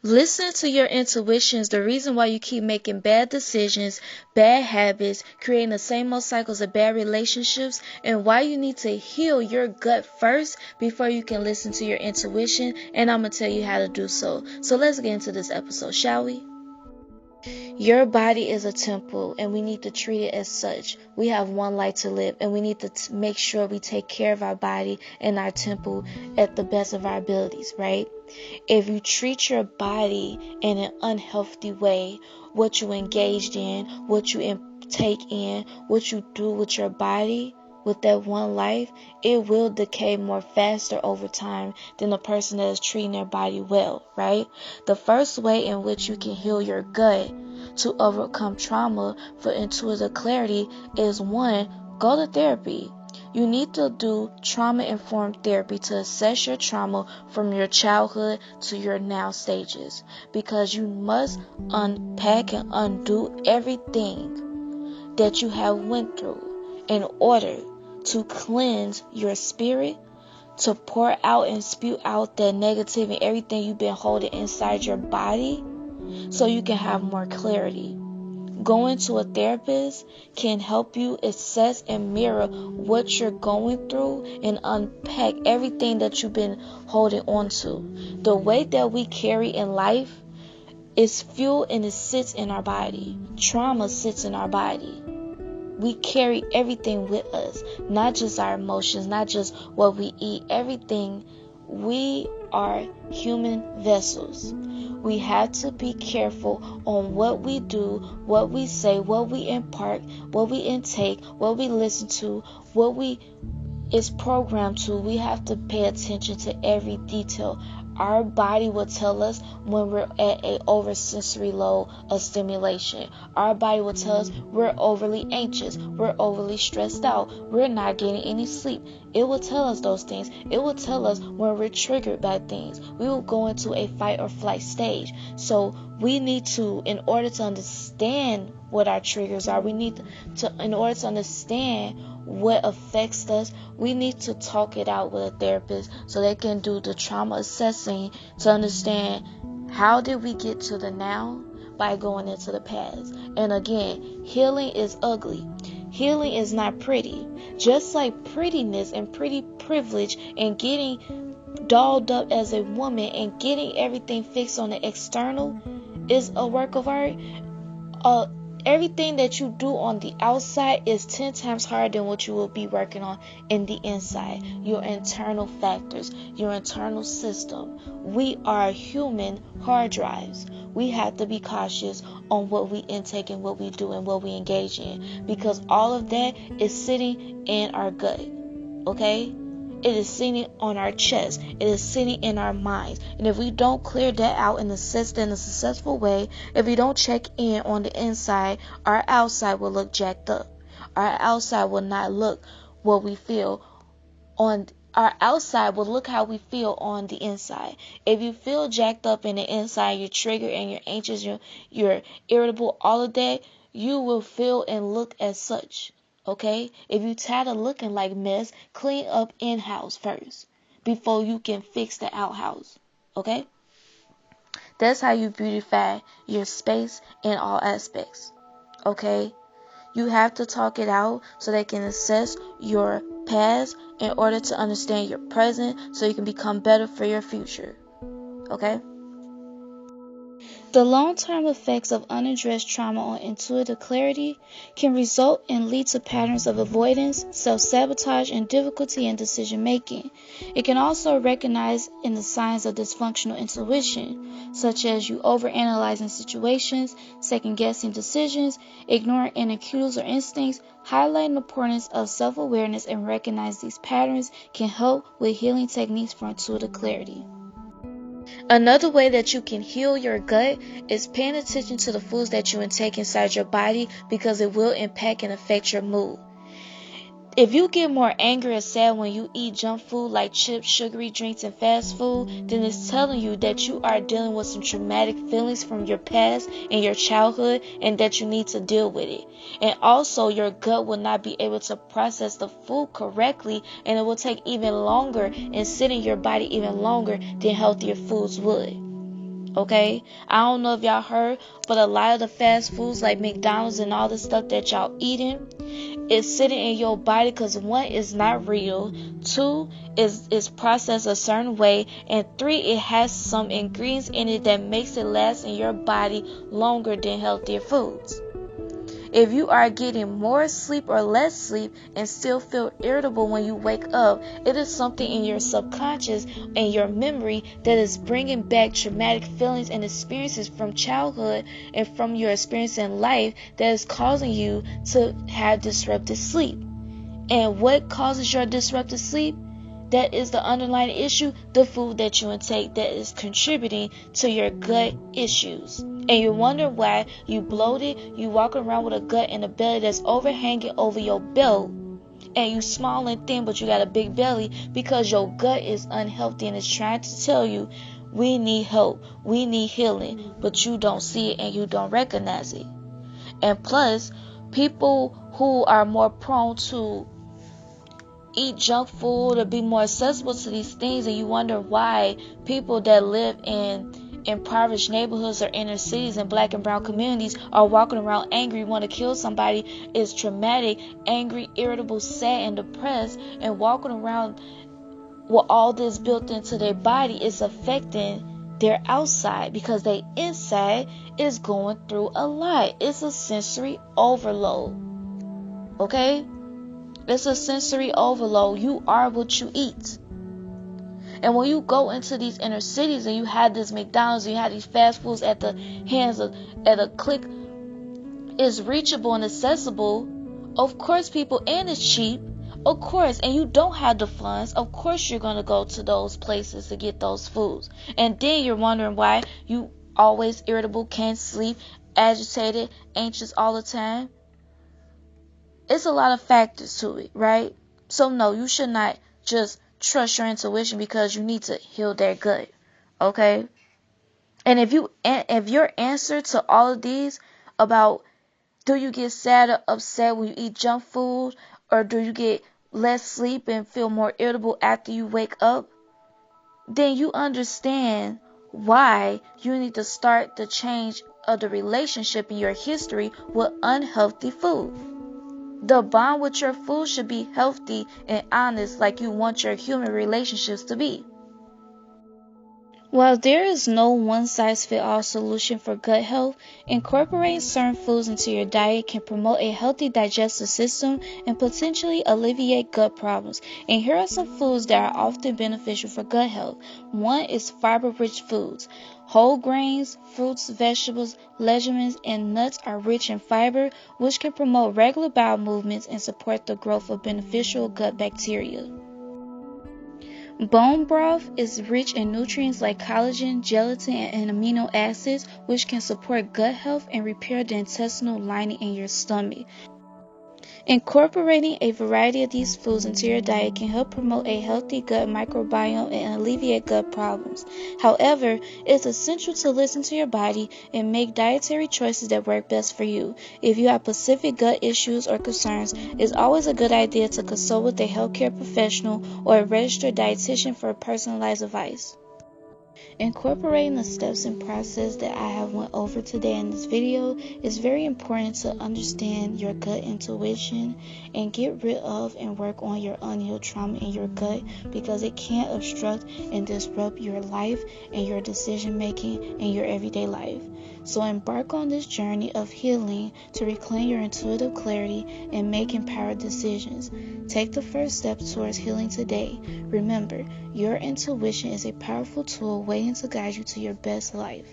Listen to your intuitions. The reason why you keep making bad decisions, bad habits, creating the same old cycles of bad relationships, and why you need to heal your gut first before you can listen to your intuition. And I'm going to tell you how to do so. So let's get into this episode, shall we? Your body is a temple, and we need to treat it as such. We have one life to live, and we need to make sure we take care of our body and our temple at the best of our abilities, right? If you treat your body in an unhealthy way, what you engaged in, what you take in, what you do with your body, with that one life, it will decay more faster over time than a person that is treating their body well, right? The first way in which you can heal your gut to overcome trauma for intuitive clarity is one, go to therapy. You need to do trauma-informed therapy to assess your trauma from your childhood to your now stages, because you must unpack and undo everything that you have went through in order to cleanse your spirit, to pour out and spew out that negative and everything you've been holding inside your body so you can have more clarity. Going to a therapist can help you assess and mirror what you're going through and unpack everything that you've been holding on to. The weight that we carry in life is fuel, and it sits in our body. Trauma sits in our body. We carry everything with us, not just our emotions, not just what we eat, everything. We are human vessels. We have to be careful on what we do, what we say, what we impart, what we intake, what we listen to, what we is programmed to. We have to pay attention to every detail. Our body will tell us when we're at a oversensory load of stimulation. Our body will tell us we're overly anxious, we're overly stressed out, we're not getting any sleep. It will tell us those things. It will tell us when we're triggered by things. We will go into a fight or flight stage. So we need to, in order to understand what our triggers are, in order to understand what affects us, we need to talk it out with a therapist so they can do the trauma assessing to understand how did we get to the now by going into the past. And again, healing is ugly. Healing is not pretty. Just like prettiness and pretty privilege and getting dolled up as a woman and getting everything fixed on the external is a work of art. Everything that you do on the outside is 10 times harder than what you will be working on in the inside. Your internal factors, your internal system. We are human hard drives. We have to be cautious on what we intake and what we do and what we engage in, because all of that is sitting in our gut. Okay? It is sitting on our chest. It is sitting in our minds. And if we don't clear that out and assess that in a successful way, if we don't check in on the inside, our outside will look jacked up. Our outside will not look what we feel on. Our outside will look how we feel on the inside. If you feel jacked up in the inside, you're triggered and you're anxious, you're irritable, all of that, you will feel and look as such. Okay? If you tired of looking like mess, clean up in-house first before you can fix the outhouse. Okay? That's how you beautify your space in all aspects. Okay? You have to talk it out so they can assess your past in order to understand your present so you can become better for your future. Okay? The long-term effects of unaddressed trauma on intuitive clarity can result and lead to patterns of avoidance, self-sabotage, and difficulty in decision-making. It can also recognize in the signs of dysfunctional intuition, such as you overanalyzing situations, second-guessing decisions, ignoring inner cues or instincts. Highlighting the importance of self-awareness and recognize these patterns can help with healing techniques for intuitive clarity. Another way that you can heal your gut is paying attention to the foods that you intake inside your body, because it will impact and affect your mood. If you get more angry or sad when you eat junk food like chips, sugary drinks, and fast food, then it's telling you that you are dealing with some traumatic feelings from your past and your childhood, and that you need to deal with it. And also, your gut will not be able to process the food correctly, and it will take even longer and sit in your body even longer than healthier foods would. Okay, I don't know if y'all heard, but a lot of the fast foods like McDonald's and all the stuff that y'all eating is sitting in your body because one is not real, two is processed a certain way, and three, it has some ingredients in it that makes it last in your body longer than healthier foods. If you are getting more sleep or less sleep and still feel irritable when you wake up, it is something in your subconscious and your memory that is bringing back traumatic feelings and experiences from childhood and from your experience in life that is causing you to have disrupted sleep. And what causes your disrupted sleep? That is the underlying issue, the food that you intake that is contributing to your gut issues. And you wonder why you bloated, you walk around with a gut and a belly that's overhanging over your belt, and you small and thin but you got a big belly because your gut is unhealthy and it's trying to tell you, we need help, we need healing, but you don't see it and you don't recognize it. And plus, people who are more prone to eat junk food or be more accessible to these things, and you wonder why people that live in impoverished neighborhoods or inner cities and black and brown communities are walking around angry, want to kill somebody, is traumatic, angry, irritable, sad, and depressed, and walking around with all this built into their body is affecting their outside because their inside is going through a lot. It's a sensory overload. Okay? It's a sensory overload. You are what you eat. And when you go into these inner cities and you have this McDonald's and you have these fast foods at the hands of, at a click, is reachable and accessible, of course people, and it's cheap, of course, and you don't have the funds, of course you're going to go to those places to get those foods. And then you're wondering why you always irritable, can't sleep, agitated, anxious all the time. It's a lot of factors to it, right? So no, you should not just trust your intuition because you need to heal that gut, okay? And if your answer to all of these about do you get sad or upset when you eat junk food, or do you get less sleep and feel more irritable after you wake up, then you understand why you need to start the change of the relationship in your history with unhealthy food. The bond with your food should be healthy and honest like you want your human relationships to be. While there is no one-size-fits-all solution for gut health, incorporating certain foods into your diet can promote a healthy digestive system and potentially alleviate gut problems. And here are some foods that are often beneficial for gut health. One is fiber-rich foods. Whole grains, fruits, vegetables, legumes, and nuts are rich in fiber, which can promote regular bowel movements and support the growth of beneficial gut bacteria. Bone broth is rich in nutrients like collagen, gelatin, and amino acids, which can support gut health and repair the intestinal lining in your stomach. Incorporating a variety of these foods into your diet can help promote a healthy gut microbiome and alleviate gut problems. However, it's essential to listen to your body and make dietary choices that work best for you. If you have specific gut issues or concerns, it's always a good idea to consult with a healthcare professional or a registered dietitian for personalized advice. Incorporating the steps and process that I have went over today in this video is very important to understand your gut intuition and get rid of and work on your unhealed trauma in your gut, because it can obstruct and disrupt your life and your decision making in your everyday life. So embark on this journey of healing to reclaim your intuitive clarity and make empowered decisions. Take the first step towards healing today. Remember, your intuition is a powerful tool waiting to guide you to your best life.